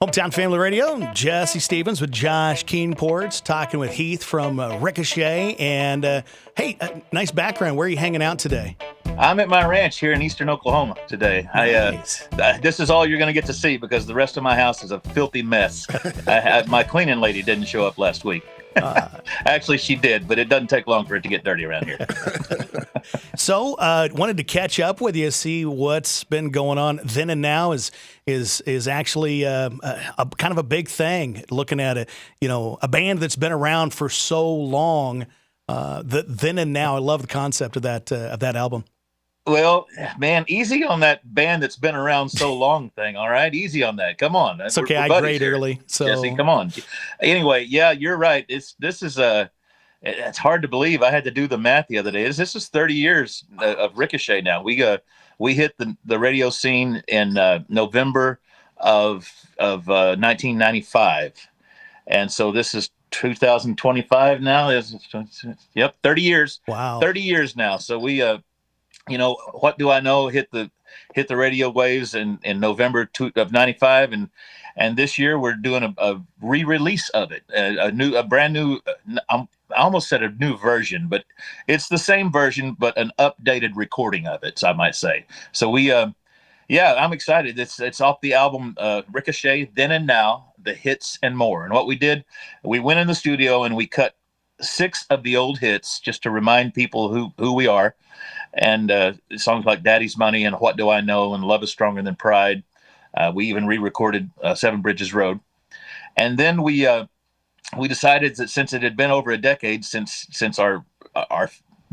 Hometown Family Radio, Jesse Stevens with Josh Keenports, talking with Heath from Ricochet. And nice background. Where are you hanging out today? I'm at my ranch here in eastern Oklahoma today. Nice. This is all you're going to get to see because the rest of my house is a filthy mess. My cleaning lady didn't show up last week. Actually, she did, but it doesn't take long for it to get dirty around here. So, wanted to catch up with you, see what's been going on. Then and Now is actually a kind of a big thing. Looking at a band that's been around for so long. Then and Now, I love the concept of that album. Well, man, easy on that band that's been around so long thing. All right, easy on that. Come on, it's okay. I grade early, so Jesse, come on. Anyway, yeah, you're right. It's hard to believe. I had to do the math the other day. This is 30 years of Ricochet now. We hit the radio scene in November of 1995, and so this is 2025 now. Yep, 30 years. Wow, 30 years now. So we what do I know? Hit the radio waves in November of '95, and this year we're doing a re-release of it, a brand new. I almost said a new version, but it's the same version, but an updated recording of it, I might say. So I'm excited. It's off the album Ricochet, Then and Now, The Hits and More. And what we did, we went in the studio and we cut 6 of the old hits just to remind people who we are. And songs like Daddy's Money and What Do I Know and Love is Stronger Than Pride. We even re-recorded Seven Bridges Road. And then we decided that since it had been over a decade since our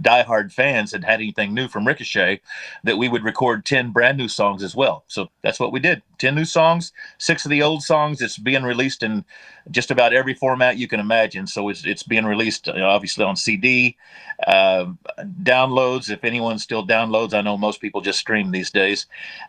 diehard fans had anything new from Ricochet, that we would record 10 brand new songs as well. So that's what we did. 10 new songs, 6 of the old songs. It's being released in just about every format you can imagine. So it's being released, obviously, on CD, downloads. If anyone still downloads, I know most people just stream these days.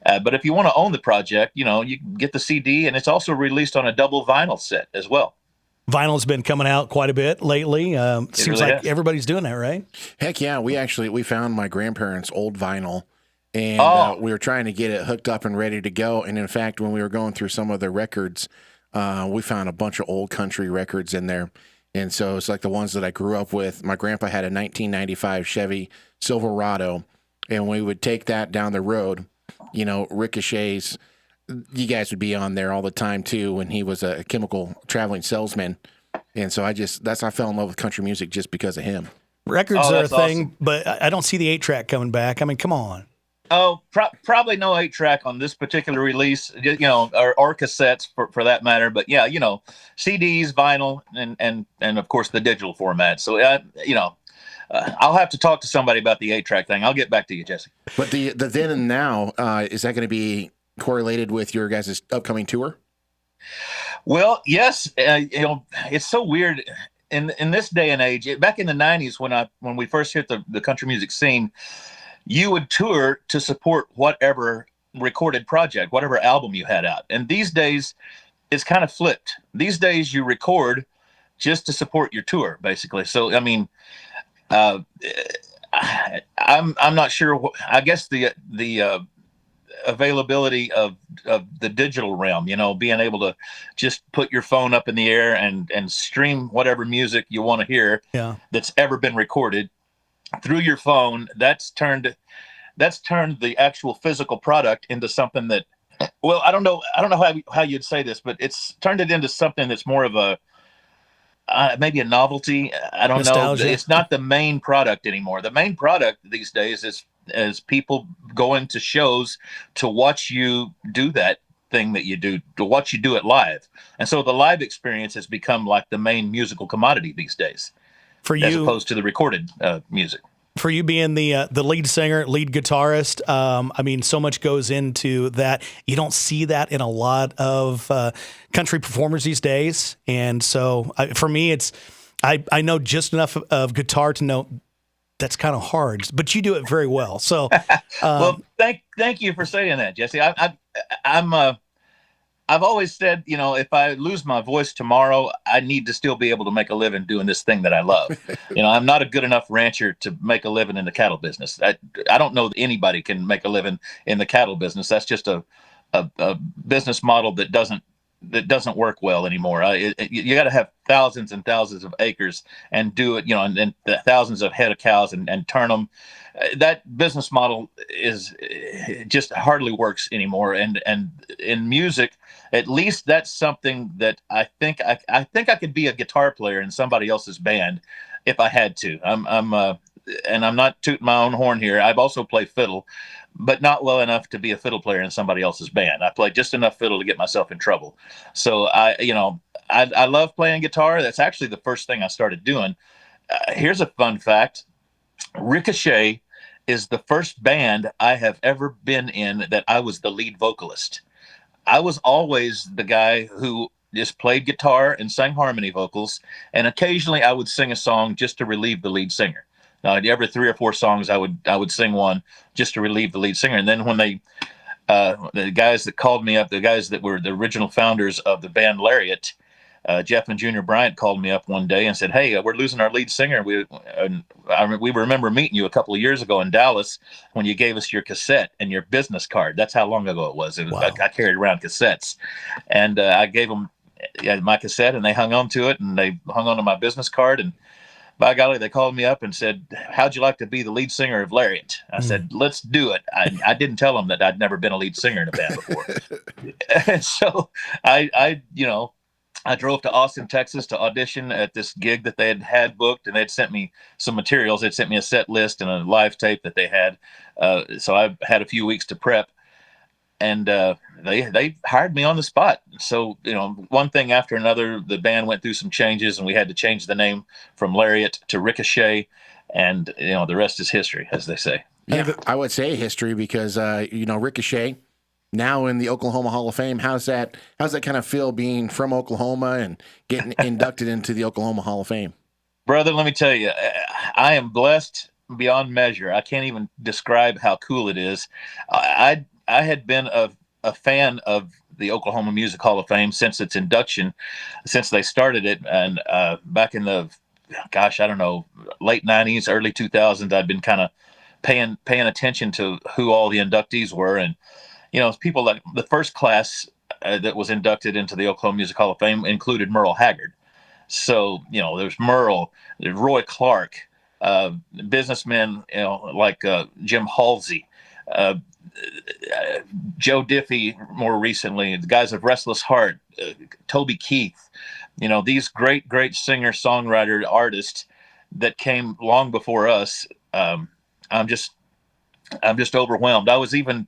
But if you want to own the project, you can get the CD, and it's also released on a double vinyl set as well. Vinyl's been coming out quite a bit lately. Seems really like has. Everybody's doing that, right? Heck yeah. We found my grandparents' old vinyl, and we were trying to get it hooked up and ready to go. And in fact, when we were going through some of the records, we found a bunch of old country records in there. And so it's like the ones that I grew up with. My grandpa had a 1995 Chevy Silverado, and we would take that down the road. Ricochet's, you guys would be on there all the time too when he was a chemical traveling salesman. And so that's how I fell in love with country music, just because of him. Records are a thing, awesome. but I don't see the 8-track coming back. I mean, come on. Oh, probably no 8-track on this particular release, or cassettes for that matter. But yeah, CDs, vinyl, and of course the digital format. So I'll have to talk to somebody about the 8-track thing. I'll get back to you, Jesse. But the Then and Now, is that going to be correlated with your guys' upcoming tour? Well, yes. It's so weird in this day and age. Back in the 90s, when we first hit the country music scene, you would tour to support whatever recorded project, whatever album you had out. And these days, it's kind of flipped. These days, you record just to support your tour, basically. So, I mean, I'm not sure. I guess the availability of the digital realm, being able to just put your phone up in the air and stream whatever music you want to hear that's ever been recorded through your phone. That's turned the actual physical product into something that, well, I don't know how you'd say this, but it's turned it into something that's more of a maybe a novelty. I don't Nostalgia. know. It's not the main product anymore. The main product these days is people going to shows to watch you do that thing that you do, to watch you do it live. And so the live experience has become like the main musical commodity these days, For you, as opposed to the recorded music. For you being the lead singer, lead guitarist, I mean, so much goes into that. You don't see that in a lot of country performers these days. And so for me, I know just enough of guitar to know that's kind of hard, but you do it very well. So, well, thank you for saying that, Jesse. I've always said, if I lose my voice tomorrow, I need to still be able to make a living doing this thing that I love. I'm not a good enough rancher to make a living in the cattle business. I don't know that anybody can make a living in the cattle business. That's just a business model that doesn't that doesn't work well anymore. You got to have thousands and thousands of acres and do it, and thousands of head of cows and turn them. That business model is just hardly works anymore. And in music, at least that's something that I think I could be a guitar player in somebody else's band if I had to. And I'm not tooting my own horn here. I've also played fiddle, but not well enough to be a fiddle player in somebody else's band. I played just enough fiddle to get myself in trouble. So I love playing guitar. That's actually the first thing I started doing. Here's a fun fact. Ricochet is the first band I have ever been in that I was the lead vocalist. I was always the guy who just played guitar and sang harmony vocals, and occasionally I would sing a song just to relieve the lead singer. Every 3 or 4 songs, I would sing one just to relieve the lead singer. And then when the guys that called me up, the guys that were the original founders of the band Lariat, Jeff and Junior Bryant, called me up one day and said, "Hey, we're losing our lead singer. We remember meeting you a couple of years ago in Dallas when you gave us your cassette and your business card." That's how long ago it was. Wow. I carried around cassettes, and I gave them my cassette, and they hung on to it, and they hung on to my business card. And by golly, they called me up and said, "How'd you like to be the lead singer of Lariat?" I said, "Let's do it." I didn't tell them that I'd never been a lead singer in a band before. And so I drove to Austin, Texas to audition at this gig that they had booked, and they'd sent me some materials. They'd sent me a set list and a live tape that they had. So I had a few weeks to prep, and they hired me on the spot. So, one thing after another, the band went through some changes, and we had to change the name from Lariat to Ricochet, and, the rest is history, as they say. Yeah, I would say history because, Ricochet, now in the Oklahoma Hall of Fame. How's that kind of feel being from Oklahoma and getting inducted into the Oklahoma Hall of Fame? Brother, let me tell you, I am blessed beyond measure. I can't even describe how cool it is. I had been a fan of the Oklahoma Music Hall of Fame since its induction, since they started it. And back in the, late 90s, early 2000s, I'd been kind of paying attention to who all the inductees were. And, people like the first class that was inducted into the Oklahoma Music Hall of Fame included Merle Haggard. So, there's Merle, there's Roy Clark, businessmen, like Jim Halsey, Joe Diffie more recently, the guys of Restless Heart, Toby Keith, these great singer-songwriter artists that came long before us. I'm just overwhelmed. I was even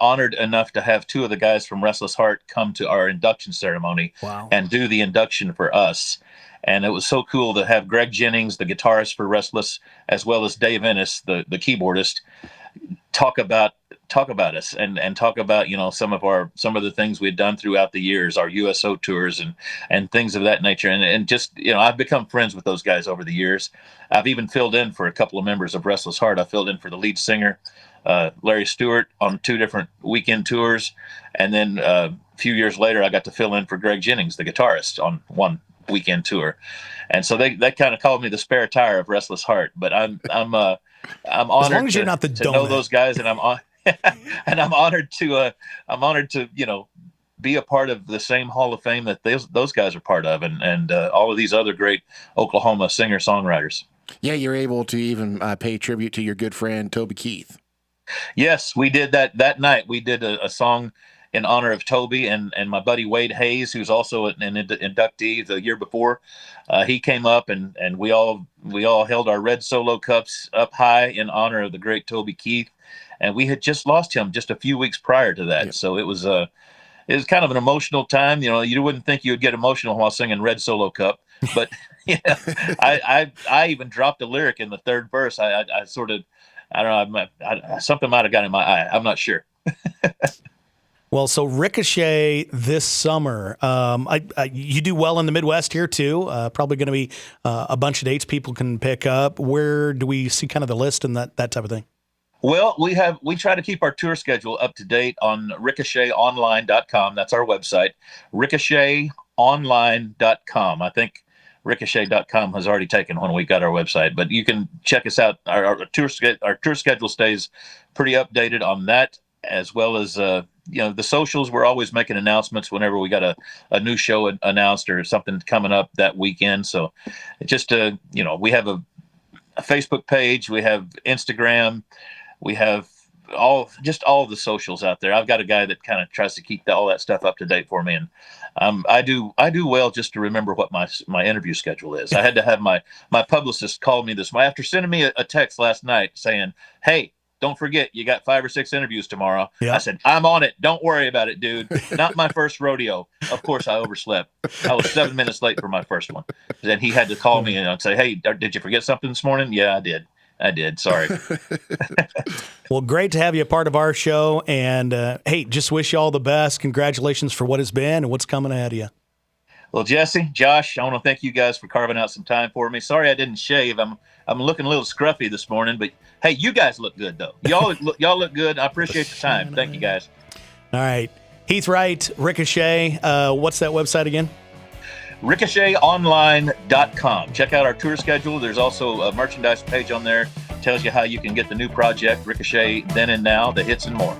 honored enough to have 2 of the guys from Restless Heart come to our induction ceremony. Wow. And do the induction for us. And it was so cool to have Greg Jennings, the guitarist for Restless, as well as Dave Ennis, the keyboardist, talk about us and talk about, some of the things we'd done throughout the years, our USO tours and things of that nature. And just, I've become friends with those guys over the years. I've even filled in for a couple of members of Restless Heart. I filled in for the lead singer, Larry Stewart, on 2 different weekend tours. And then a few years later, I got to fill in for Greg Jennings, the guitarist, on one weekend tour. And so they kind of called me the spare tire of Restless Heart. But I'm honored as long as you're not the to know those guys, and I'm honored to be a part of the same Hall of Fame that those guys are part of, and all of these other great Oklahoma singer-songwriters. Yeah, you're able to even pay tribute to your good friend Toby Keith. Yes, we did that night. We did a song in honor of Toby, and my buddy Wade Hayes, who's also an inductee the year before. He came up, and we all held our red solo cups up high in honor of the great Toby Keith, and we had just lost him just a few weeks prior to that. Yep. So it was kind of an emotional time. You wouldn't think you would get emotional while singing Red Solo Cup, but I even dropped a lyric in the third verse. I sort of, I don't know, something might have got in my eye. I'm not sure. Well, so Ricochet this summer, you do well in the Midwest here too. Probably going to be a bunch of dates people can pick up. Where do we see kind of the list and that type of thing? Well, we try to keep our tour schedule up to date on ricochetonline.com. That's our website, ricochetonline.com. I think ricochet.com has already taken when we got our website, but you can check us out. Our tour schedule stays pretty updated on that as well as the socials. We're always making announcements whenever we got a new show announced or something coming up that weekend. So just we have a Facebook page, we have Instagram, we have all the socials out there. I've got a guy that kind of tries to keep all that stuff up to date for me, and I do well just to remember what my interview schedule is. I had to have my publicist call me this after sending me a text last night saying, "Hey, don't forget you got 5 or 6 interviews tomorrow." Yeah. I said, "I'm on it. Don't worry about it, dude. Not my first rodeo." Of course, I overslept. I was 7 minutes late for my first one. Then he had to call me and say, "Hey, did you forget something this morning?" "Yeah, I did. Sorry." Well, great to have you a part of our show. And hey, just wish you all the best. Congratulations for what has been and what's coming ahead of you. Well, Jesse, Josh, I want to thank you guys for carving out some time for me. Sorry I didn't shave. I'm looking a little scruffy this morning, but hey, you guys look good though. Y'all look good. I appreciate the time. Thank you guys. All right. Heath Wright, Ricochet. What's that website again? RicochetOnline.com. Check out our tour schedule. There's also a merchandise page on there. Tells you how you can get the new project, Ricochet Then and Now, the hits and more.